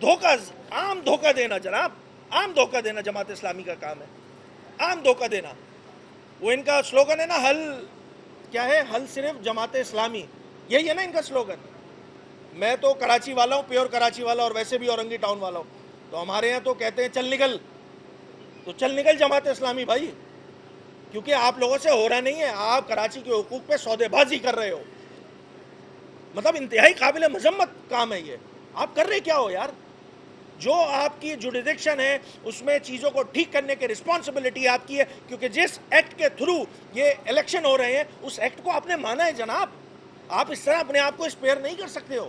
عام دھوکہ دینا جناب، عام دھوکہ دینا جماعت اسلامی کا کام ہے، عام دھوکہ دینا. وہ ان کا سلوگن ہے نا، حل کیا ہے؟ حل صرف جماعت اسلامی، یہی ہے نا ان کا سلوگن. میں تو کراچی والا ہوں، پیور کراچی والا، اور ویسے بھی اورنگی ٹاؤن والا ہوں. تو ہمارے یہاں تو کہتے ہیں چل نکل، تو چل نکل جماعت اسلامی بھائی، کیونکہ آپ لوگوں سے ہو رہا نہیں ہے. آپ کراچی کے حقوق پہ سودے بازی کر رہے ہو، مطلب انتہائی قابل مذمت کام ہے یہ. آپ کر رہے کیا ہو یار؟ جو آپ کی جوڈیکشن ہے اس میں چیزوں کو ٹھیک کرنے کی رسپانسبلٹی آپ کی ہے، کیونکہ جس ایکٹ کے تھرو یہ الیکشن ہو رہے ہیں اس ایکٹ کو آپ نے مانا ہے جناب. آپ اس طرح اپنے آپ کو اسپیئر نہیں کر سکتے ہو.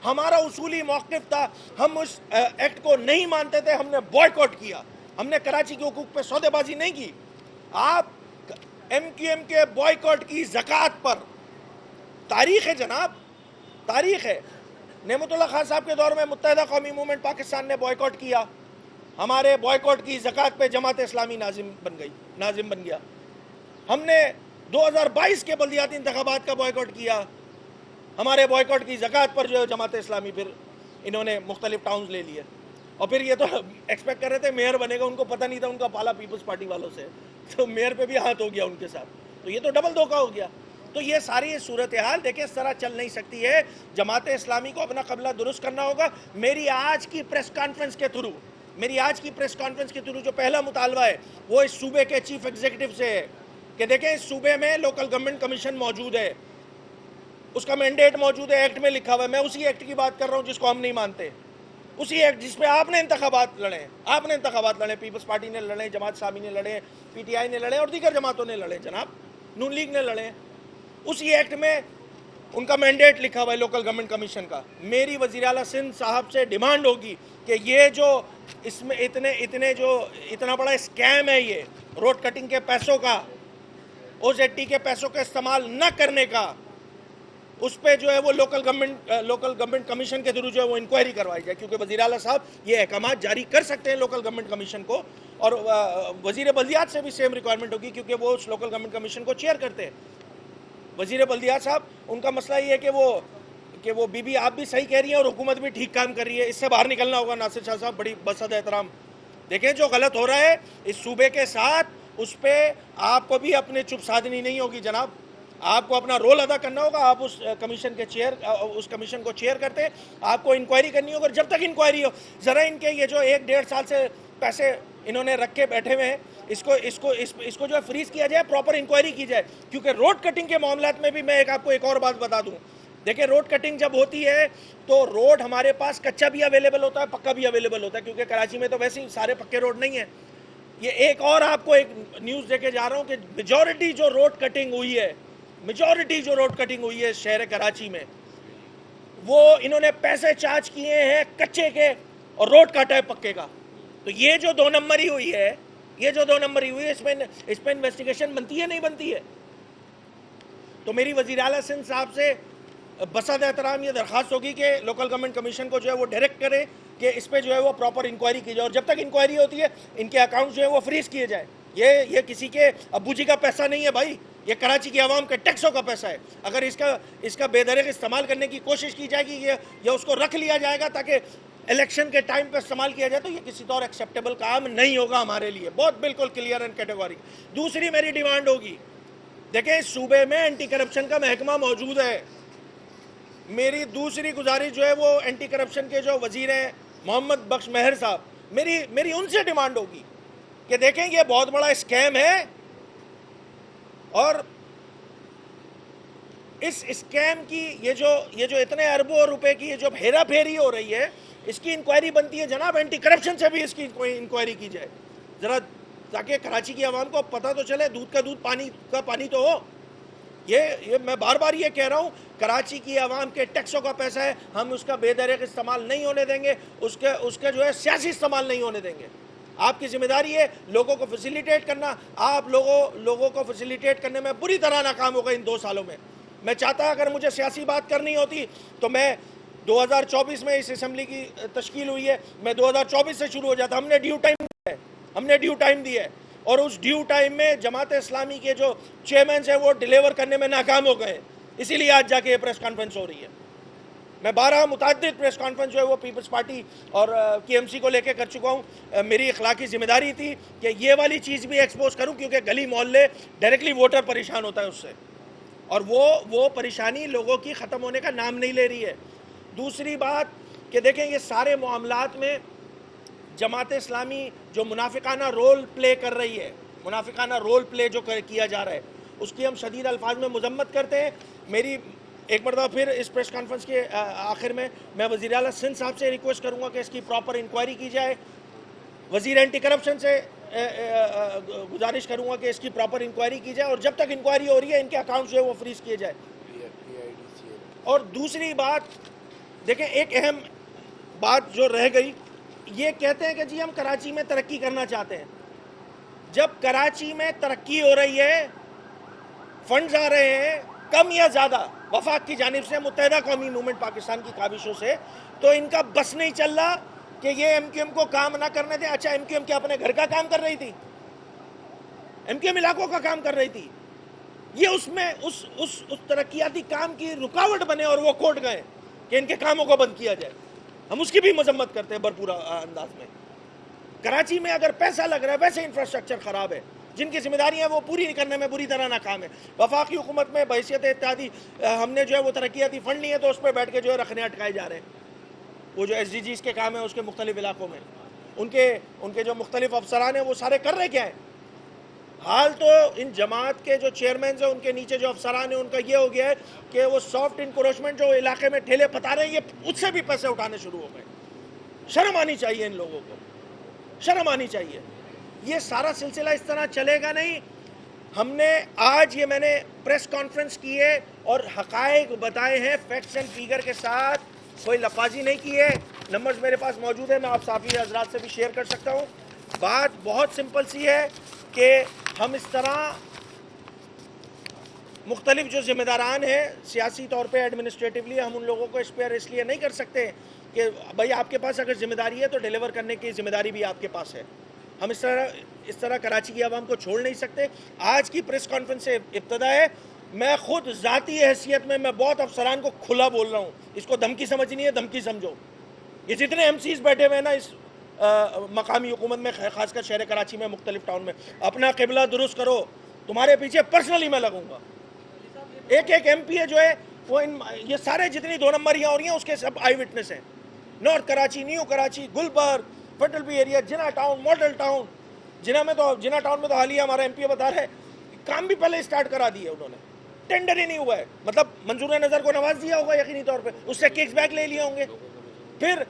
ہمارا اصولی موقف تھا، ہم اس ایکٹ کو نہیں مانتے تھے، ہم نے بوائیکاٹ کیا، ہم نے کراچی کے حقوق پہ سودے بازی نہیں کی. آپ ایم کیو ایم کے بوائیکاٹ کی زکوٰۃ پر تاریخ ہے جناب، تاریخ ہے. نعمت اللہ خان صاحب کے دور میں متحدہ قومی موومنٹ پاکستان نے بوائیکاٹ کیا. ہمارے بوائیکاٹ کی زکوٰۃ پہ جماعت اسلامی ناظم بن گیا. ہم نے 2022 کے بلدیاتی انتخابات کا بوائیکاٹ کیا. ہمارے بوائیکاٹ کی زکوٰۃ پر جو ہے جماعت اسلامی پھر انہوں نے مختلف ٹاؤنز لے لیے. اور پھر یہ تو ایکسپیکٹ کر رہے تھے میئر بنے گا، ان کو پتہ نہیں تھا ان کا پالا پیپلز پارٹی والوں سے، تو میئر پہ بھی ہاتھ ہو گیا ان کے ساتھ. تو یہ تو ڈبل دھوکہ ہو گیا. تو یہ ساری صورتحال دیکھیں اس طرح چل نہیں سکتی ہے. جماعت اسلامی کو اپنا قبلہ درست کرنا ہوگا. میری آج کی پریس کانفرنس کے تھرو جو پہلا مطالبہ ہے وہ اس صوبے کے چیف ایگزیکٹو سے ہے کہ دیکھیں اس صوبے میں لوکل گورنمنٹ کمیشن موجود ہے، اس کا مینڈیٹ موجود ہے، ایکٹ میں لکھا ہوا ہے. میں اسی ایکٹ کی بات کر رہا ہوں جس کو ہم نہیں مانتے، اسی ایکٹ جس پہ آپ نے انتخابات لڑے، پیپلز پارٹی نے لڑے، جماعت اسلامی نے لڑے، پی ٹی آئی نے لڑے اور دیگر جماعتوں نے لڑے جناب، نون لیگ نے لڑے. اسی ایکٹ میں ان کا مینڈیٹ لکھا ہوا ہے لوکل گورنمنٹ کمیشن کا. میری وزیر اعلیٰ سندھ صاحب سے ڈیمانڈ ہوگی کہ یہ جو اس میں اتنا بڑا اسکیم ہے، یہ روڈ کٹنگ کے پیسوں کا، او زیڈ ٹی کے پیسوں کا استعمال نہ کرنے کا، اس پہ جو ہے وہ لوکل گورنمنٹ کمیشن کے تھرو جو ہے وہ انکوائری کروائی جائے. کیونکہ وزیر اعلیٰ صاحب یہ احکامات جاری کر سکتے ہیں لوکل گورنمنٹ کمیشن کو، اور وزیر بلدیات سے بھی سیم ریکوائرمنٹ ہوگی کیونکہ وہ اس لوکل گورنمنٹ کمیشن کو چیئر کرتے ہیں. وزیر بلدیات صاحب ان کا مسئلہ یہ ہے کہ وہ بی آپ بھی صحیح کہہ رہی ہیں اور حکومت بھی ٹھیک کام کر رہی ہے. اس سے باہر نکلنا ہوگا. ناصر شاہ صاحب بڑی بصد احترام، دیکھیں جو غلط ہو رہا ہے اس صوبے کے ساتھ، اس پہ آپ کو بھی اپنے چپ سادھنی نہیں ہوگی جناب. آپ کو اپنا رول ادا کرنا ہوگا. آپ اس کمیشن کو چیئر کرتے ہیں، آپ کو انکوائری کرنی ہوگی. اور جب تک انکوائری ہو، ذرا ان کے یہ جو 1-1.5 سال سے پیسے انہوں نے رکھ کے بیٹھے ہوئے ہیں، اس کو جو ہے فریز کیا جائے، پراپر انکوائری کی جائے. کیونکہ روڈ کٹنگ کے معاملات میں بھی میں آپ کو ایک اور بات بتا دوں. دیکھیں روڈ کٹنگ جب ہوتی ہے تو روڈ ہمارے پاس کچا بھی اویلیبل ہوتا ہے، پکا بھی اویلیبل ہوتا ہے، کیونکہ کراچی میں تو ویسے ہی سارے پکے روڈ نہیں ہیں. یہ ایک اور آپ کو ایک نیوز دے کے جا رہا ہوں کہ میجورٹی جو روڈ کٹنگ ہوئی ہے شہر کراچی میں، وہ انہوں نے پیسے چارج کیے ہیں کچے کے اور روڈ کاٹا ہے پکے کا. تو یہ جو 2 نمبری ہوئی ہے اس پہ انویسٹیگیشن بنتی ہے نہیں بنتی ہے؟ تو میری وزیر اعلیٰ سندھ صاحب سے بصد احترام یہ درخواست ہوگی کہ لوکل گورنمنٹ کمیشن کو جو ہے وہ ڈائریکٹ کرے کہ اس پہ جو ہے وہ پراپر انکوائری کی جائے، اور جب تک انکوائری ہوتی ہے ان کے اکاؤنٹ جو ہے وہ فریز کیے جائے. یہ کسی کے ابو جی کا پیسہ نہیں ہے بھائی، یہ کراچی کی عوام کے ٹیکسوں کا پیسہ ہے. اگر اس کا بے دریغ استعمال کرنے کی کوشش کی جائے گی یا اس کو رکھ لیا جائے گا تاکہ الیکشن کے ٹائم پہ استعمال کیا جائے، تو یہ کسی طور ایکسیپٹیبل کام نہیں ہوگا ہمارے لیے. بہت بالکل کلیئر اینڈ کیٹیگوری. دوسری میری ڈیمانڈ ہوگی، دیکھیں اس صوبے میں اینٹی کرپشن کا محکمہ موجود ہے. میری دوسری گزارش جو ہے وہ اینٹی کرپشن کے جو وزیر ہیں محمد بخش مہر صاحب، میری ان سے ڈیمانڈ ہوگی کہ دیکھیں یہ بہت بڑا اسکیم ہے، اور اس اسکیم کی یہ جو اتنے اربوں روپے کی یہ جو ہیرا پھیری ہو رہی ہے، اس کی انکوائری بنتی ہے جناب. اینٹی کرپشن سے بھی اس کی انکوائری کی جائے ذرا، تاکہ کراچی کی عوام کو پتہ تو چلے، دودھ کا دودھ پانی کا پانی تو ہو. یہ میں بار بار یہ کہہ رہا ہوں، کراچی کی عوام کے ٹیکسوں کا پیسہ ہے، ہم اس کا بے دریغ استعمال نہیں ہونے دیں گے، اس کے جو ہے سیاسی استعمال نہیں ہونے دیں گے. آپ کی ذمہ داری ہے لوگوں کو فیسیلیٹیٹ کرنا. آپ لوگوں کو فیسیلیٹیٹ کرنے میں بری طرح ناکام ہو گئے ان 2 سالوں میں. میں چاہتا اگر مجھے سیاسی بات کرنی ہوتی تو میں 2024 میں اس اسمبلی کی تشکیل ہوئی ہے، میں 2024 سے شروع ہو جاتا. ہم نے ڈیو ٹائم دیا ہے، اور اس ڈیو ٹائم میں جماعت اسلامی کے جو چیئرمینز ہیں وہ ڈیلیور کرنے میں ناکام ہو گئے. اسی لیے آج جا کے یہ پریس کانفرنس ہو رہی ہے. میں 12 متعدد پریس کانفرنس جو ہے وہ پیپلز پارٹی اور کی ایم سی کو لے کے کر چکا ہوں. میری اخلاقی ذمہ داری تھی کہ یہ والی چیز بھی ایکسپوز کروں، کیونکہ گلی محلے ڈائریکٹلی ووٹر پریشان ہوتا ہے اس سے، اور وہ پریشانی لوگوں کی ختم ہونے کا نام نہیں لے رہی ہے. دوسری بات کہ دیکھیں یہ سارے معاملات میں جماعت اسلامی جو منافقانہ رول پلے کر رہی ہے، منافقانہ رول پلے جو کیا جا رہا ہے، اس کی ہم شدید الفاظ میں مذمت کرتے ہیں. میری ایک مرتبہ پھر اس پریس کانفرنس کے آخر میں وزیر اعلیٰ سندھ صاحب سے ریکویسٹ کروں گا کہ اس کی پراپر انکوائری کی جائے. وزیر اینٹی کرپشن سے گزارش کروں گا کہ اس کی پراپر انکوائری کی جائے، اور جب تک انکوائری ہو رہی ہے ان کے اکاؤنٹ جو ہے وہ فریز کیے جائے. اور دوسری بات دیکھیں، ایک اہم بات جو رہ گئی، یہ کہتے ہیں کہ جی ہم کراچی میں ترقی کرنا چاہتے ہیں. جب کراچی میں ترقی ہو رہی ہے، فنڈز آ رہے ہیں کم یا زیادہ وفاق کی جانب سے، متحدہ قومی موومنٹ پاکستان کی کاوشوں سے، تو ان کا بس نہیں چل رہا کہ یہ ایم کیو ایم کو کام نہ کرنے دیں. اچھا، ایم کیو ایم کیا اپنے گھر کا کام کر رہی تھی؟ ایم کیو ایم علاقوں کا کام کر رہی تھی. یہ اس میں اس ترقیاتی کام کی رکاوٹ بنے اور وہ کوٹ گئے کہ ان کے کاموں کو بند کیا جائے. ہم اس کی بھی مذمت کرتے ہیں بھرپور انداز میں. کراچی میں اگر پیسہ لگ رہا ہے، ویسے انفراسٹرکچر خراب ہے، جن کی ذمہ داری ہے وہ پوری کرنے میں بری طرح ناکام ہے. وفاقی حکومت میں بحیثیت اتحادی ہم نے جو ہے وہ ترقیاتی فنڈ لیے تو اس پہ بیٹھ کے جو ہے رکھنے اٹکائے جا رہے ہیں. وہ جو ایس ڈی جیز کے کام ہیں اس کے مختلف علاقوں میں ان کے جو مختلف افسران ہیں وہ سارے کر رہے کیا ہیں؟ حال تو ان جماعت کے جو چیئرمینز ہیں ان کے نیچے جو افسران ہیں ان کا یہ ہو گیا ہے کہ وہ سافٹ انکروچمنٹ جو علاقے میں ٹھیلے پتا رہے ہیں، یہ اس سے بھی پیسے اٹھانے شروع ہو گئے. شرم آنی چاہیے ان لوگوں کو، شرم آنی چاہیے. یہ سارا سلسلہ اس طرح چلے گا نہیں. ہم نے آج میں نے پریس کانفرنس کی ہے اور حقائق بتائے ہیں، فیکٹس اینڈ فیگر کے ساتھ، کوئی لفاظی نہیں کی ہے. نمبرز میرے پاس موجود ہے، میں آپ صحافی حضرات سے بھی شیئر کر سکتا ہوں. بات بہت سمپل سی ہے کہ ہم اس طرح مختلف جو ذمہ داران ہیں سیاسی طور پہ، ایڈمنسٹریٹولی، ہم ان لوگوں کو اسپیئر اس لیے نہیں کر سکتے کہ بھائی آپ کے پاس اگر ذمہ داری ہے تو ڈیلیور کرنے کی ذمہ داری بھی آپ کے پاس ہے. ہم اس طرح کراچی کی عوام کو چھوڑ نہیں سکتے. آج کی پریس کانفرنس سے ابتدا ہے. میں خود ذاتی حیثیت میں بہت افسران کو کھلا بول رہا ہوں، اس کو دھمکی سمجھنی ہے دھمکی سمجھو. یہ جتنے ایم سیز بیٹھے ہوئے ہیں نا اس مقامی حکومت میں، خاص کر شہر کراچی میں، مختلف ٹاؤن میں، اپنا قبلہ درست کرو. تمہارے پیچھے پرسنلی میں لگوں گا. ایک ایم پی ہے جو ہے وہ یہ سارے جتنی 2 نمبریاں ہو رہی ہیں اس کے سب آئی وٹنس ہیں. نارتھ کراچی، نیو کراچی، گلبرگ، فٹل B area, Jinnah town, model town. Jinnah town میں تو حالیہ ہمارا ایم پی بتا رہا ہے کام بھی پہلے اسٹارٹ کرا دیے انہوں نے، ٹینڈر ہی نہیں ہوا ہے. مطلب منظور نظر کو نواز دیا ہوگا یقینی طور پہ، اس سے کیکس بیک لے لیے ہوں گے. پھر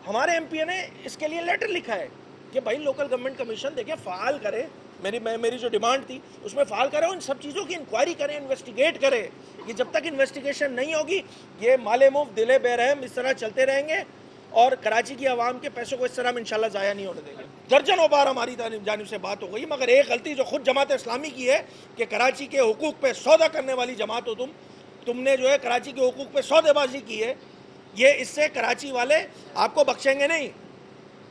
ہمارے ایم پی نے اس کے لیے لیٹر لکھا ہے کہ بھائی لوکل گورنمنٹ کمیشن دیکھیں فعال کرے. میری جو ڈیمانڈ تھی اس میں فعال کرے، ان سب چیزوں کی انکوائری کرے، انویسٹیگیٹ کرے. یہ جب تک انویسٹیگیشن نہیں ہوگی یہ مالے مفت دلے بے رحم اس طرح چلتے رہیں گے، اور کراچی کی عوام کے پیسوں کو اس طرح ہم انشاءاللہ ضائع نہیں ہونے دیں گے. درجنوں بار ہماری جانب سے بات ہو گئی، مگر ایک غلطی جو خود جماعت اسلامی کی ہے کہ کراچی کے حقوق پہ سودا کرنے والی جماعت ہو تم نے جو ہے کراچی کے حقوق پہ سودے بازی کی ہے. یہ اس سے کراچی والے آپ کو بخشیں گے نہیں.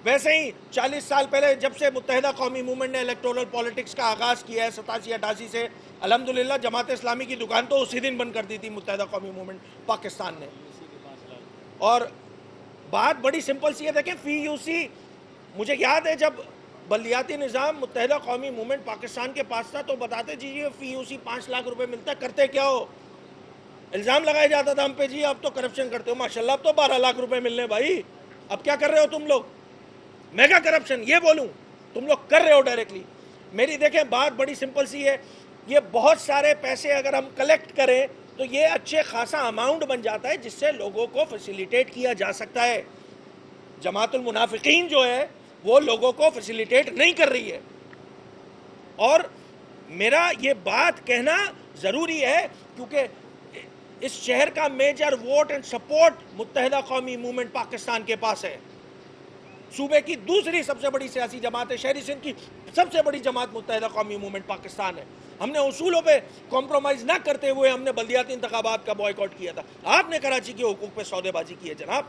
ویسے ہی 40 سال پہلے جب سے متحدہ قومی موومنٹ نے الیکٹورل پالیٹکس کا آغاز کیا ہے 87-88 سے، الحمدللہ جماعت اسلامی کی دکان تو اسی دن بند کر دی تھی متحدہ قومی موومنٹ پاکستان نے. اور بات بڑی سمپل سی ہے، دیکھیں فی یو سی، مجھے یاد ہے جب بلدیاتی نظام متحدہ قومی موومنٹ پاکستان کے پاس تھا تو بتاتے جی یہ فی یو سی 5 لاکھ روپے ملتا ہے، کرتے کیا ہو؟ الزام لگایا جاتا تھا ہم پہ، جی آپ تو کرپشن کرتے ہو. ماشاءاللہ اب تو 12 لاکھ روپے ملنے بھائی. اب کیا کر رہے ہو تم لوگ؟ میگا کرپشن یہ بولوں تم لوگ کر رہے ہو ڈائریکٹلی. میری دیکھیں بات بڑی سمپل سی ہے، یہ بہت سارے پیسے اگر ہم کلیکٹ کریں تو یہ اچھے خاصا اماؤنٹ بن جاتا ہے جس سے لوگوں کو فیسیلیٹیٹ کیا جا سکتا ہے. جماعت المنافقین جو ہے وہ لوگوں کو فیسیلیٹیٹ نہیں کر رہی ہے. اور میرا یہ بات کہنا ضروری ہے کیونکہ اس شہر کا میجر ووٹ اینڈ سپورٹ متحدہ قومی موومنٹ پاکستان کے پاس ہے. صوبے کی دوسری سب سے بڑی سیاسی جماعت ہے، شہری سندھ کی سب سے بڑی جماعت متحدہ قومی موومنٹ پاکستان ہے. ہم نے اصولوں پہ کمپرومائز نہ کرتے ہوئے ہم نے بلدیاتی انتخابات کا بوائیکاٹ کیا تھا. آپ نے کراچی کے حقوق پہ سودے بازی کی ہے جناب.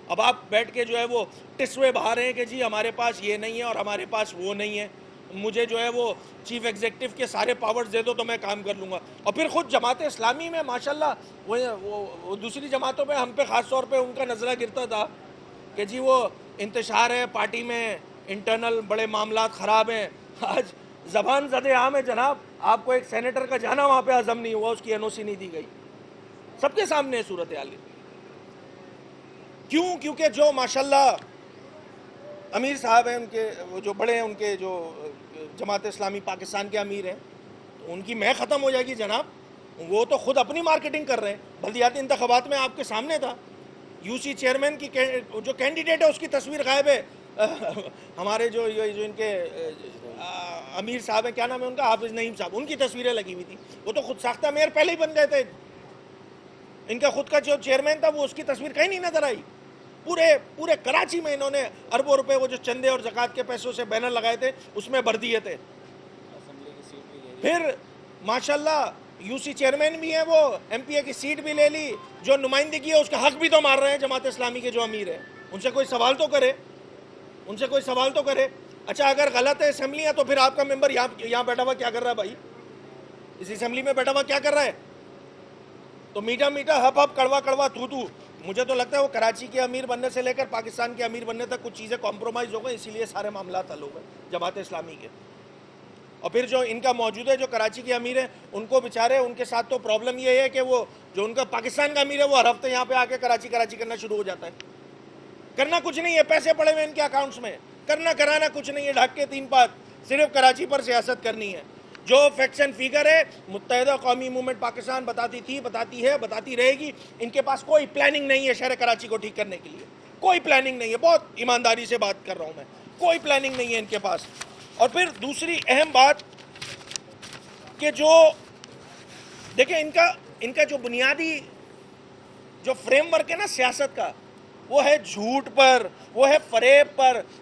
اب آپ بیٹھ کے جو ہے وہ ٹسوے بہا رہے ہیں کہ جی ہمارے پاس یہ نہیں ہے اور ہمارے پاس وہ نہیں ہے. مجھے جو ہے وہ چیف ایگزیکٹو کے سارے پاورز دے دو تو میں کام کر لوں گا. اور پھر خود جماعت اسلامی میں ماشاءاللہ وہ دوسری جماعتوں پہ ہم پہ خاص طور پہ ان کا نظرہ گرتا تھا کہ جی وہ انتشار ہے پارٹی میں, انٹرنل بڑے معاملات خراب ہیں. آج زبان زد عام ہے جناب, آپ کو ایک سینیٹر کا جانا وہاں پہ ہضم نہیں ہوا, اس کی NOC نہیں دی گئی, سب کے سامنے صورتحال. کیوں؟ کیونکہ جو ماشاءاللہ امیر صاحب ہیں ان کے, وہ جو بڑے ہیں ان کے, جو جماعت اسلامی پاکستان کے امیر ہیں, ان کی میں ختم ہو جائے گی جناب. وہ تو خود اپنی مارکیٹنگ کر رہے ہیں. بلدیاتی انتخابات میں آپ کے سامنے تھا, UC چیئرمین کی جو کینڈیڈیٹ ہے اس کی تصویر غائب ہے. ہمارے جو ان کے امیر صاحب ہیں, کیا نام ہے ان کا, حافظ نعیم صاحب, ان کی تصویریں لگی ہوئی تھی. وہ تو خود ساختہ میئر پہلے ہی بن گئے تھے. ان کا خود کا جو چیئرمین تھا وہ اس کی تصویر کہیں نہیں نظر آئی. پورے کراچی میں انہوں نے اربوں روپے وہ جو چندے اور زکوٰۃ کے پیسوں سے بینر لگائے تھے اس میں بھر دیے تھے. پھر ماشاءاللہ UC چیئرمین بھی ہیں, وہ MPA کی سیٹ بھی لے لی, جو نمائندگی ہے اس کا حق بھی تو مار رہے ہیں جماعت اسلامی کے جو امیر ہیں. ان سے کوئی سوال تو کرے, ان سے کوئی سوال تو کرے. اچھا اگر غلط ہے اسمبلیاں تو پھر آپ کا ممبر یہاں بیٹھا ہوا کیا کر رہا ہے بھائی؟ اس اسمبلی میں بیٹھا ہوا کیا کر رہا ہے؟ تو میٹھا میٹھا ہپ ہپ کڑوا کڑوا تو مجھے تو لگتا ہے وہ کراچی کے امیر بننے سے لے کر پاکستان کے امیر بننے تک کچھ چیزیں کمپرومائز ہو گئے, اسی لیے سارے معاملات حل ہو گئے جماعت اسلامی کے. اور پھر جو ان کا موجود ہے جو کراچی کے امیر ہیں, ان کو بیچارے ان کے ساتھ تو پرابلم یہ ہے کہ وہ جو ان کا پاکستان کا امیر ہے وہ ہر ہفتے یہاں پہ آ کے کراچی کرنا شروع ہو جاتا ہے. کرنا کچھ نہیں ہے, پیسے پڑے ہوئے ان کے اکاؤنٹس میں, کرنا کرانا کچھ نہیں ہے, ڈھک کے 3 پات, صرف کراچی پر سیاست کرنی ہے. جو فیکٹس اینڈ فیگر ہے متحدہ قومی موومنٹ پاکستان بتاتی تھی, بتاتی ہے, بتاتی رہے گی. ان کے پاس کوئی پلاننگ نہیں ہے شہر کراچی کو ٹھیک کرنے کے لیے, کوئی پلاننگ نہیں ہے. بہت ایمانداری سے بات کر رہا ہوں میں, کوئی پلاننگ نہیں ہے ان کے پاس. اور پھر دوسری اہم بات کہ جو دیکھیں ان کا جو بنیادی جو فریم ورک ہے نا سیاست کا, وہ ہے جھوٹ پر, وہ ہے فریب پر.